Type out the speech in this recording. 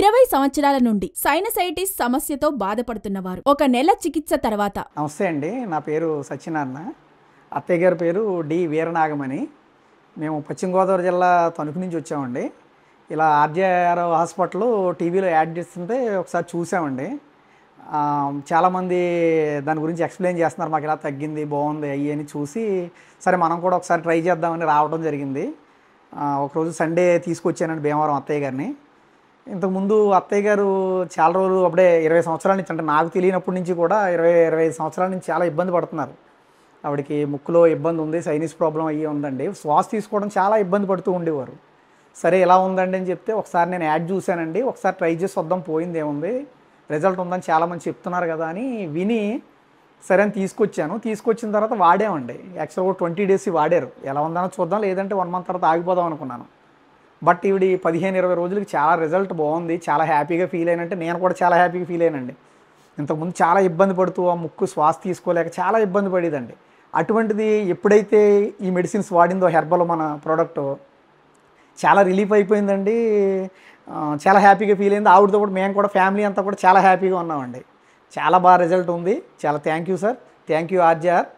20 సంవత్సరాల నుండి సైనసైటిస్ సమస్యతో బాధపడుతున్నవారు 1 నెల చికిత్స తర్వాత. నమస్తే అండి, నా పేరు సత్యనారాయణ. అత్తయ్య గారి పేరు డి వీరనాగమణి. మేము పశ్చిమ గోదావరి జిల్లా తణుకు నుంచి వచ్చామండి. ఇలా ఆర్జేఆర్ హాస్పిటల్ టీవీలో యాడ్ చేస్తుంటే ఒకసారి చూసామండి. చాలామంది దాని గురించి ఎక్స్ప్లెయిన్ చేస్తున్నారు, మాకు ఇలా తగ్గింది, బాగుంది అయ్యి అని చూసి సరే మనం కూడా ఒకసారి ట్రై చేద్దామని రావడం జరిగింది. ఒకరోజు సండే తీసుకొచ్చానండి భీమవరం అత్తయ్య గారిని. ఇంతకుముందు అత్తయ్య గారు చాలా రోజులు అప్పుడే 20 సంవత్సరాల నుంచి, అంటే నాకు తెలియనప్పటి నుంచి కూడా 20-25 సంవత్సరాల నుంచి చాలా ఇబ్బంది పడుతున్నారు. ఆవిడకి ముక్కులో ఇబ్బంది ఉంది, సైనస్ ప్రాబ్లం అయ్యి ఉందండి. శ్వాస తీసుకోవడం చాలా ఇబ్బంది పడుతూ ఉండేవారు. సరే ఎలా ఉందండి అని చెప్తే ఒకసారి నేను యాడ్ చూశానండి, ఒకసారి ట్రై చేసి వద్దాం, పోయింది ఏముంది, రిజల్ట్ ఉందని చాలామంది చెప్తున్నారు కదా అని విని సరే అని తీసుకొచ్చిన తర్వాత వాడామండి. యాక్చువల్గా 20 డేస్ వాడారు. ఎలా ఉందనో చూద్దాం, లేదంటే 1 మంత్ తర్వాత ఆగిపోదాం అనుకున్నాను. బట్ ఈవిడ 15-20 రోజులకి చాలా రిజల్ట్ బాగుంది, చాలా హ్యాపీగా ఫీల్ అయినంటే నేను కూడా చాలా హ్యాపీగా ఫీల్ అయినండి. ఇంతకుముందు చాలా ఇబ్బంది పడుతూ ఆ ముక్కు శ్వాస తీసుకోలేక చాలా ఇబ్బంది పడేదండి. అటువంటిది ఎప్పుడైతే ఈ మెడిసిన్స్ వాడిందో హెర్బల్ మన ప్రోడక్ట్ చాలా రిలీఫ్ అయిపోయిందండి. చాలా హ్యాపీగా ఫీల్ అయింది. ఆవిడతో కూడా మేము కూడా ఫ్యామిలీ అంతా కూడా చాలా హ్యాపీగా ఉన్నామండి. చాలా బాగా రిజల్ట్ ఉంది. చాలా thank you sir, thank you RJR.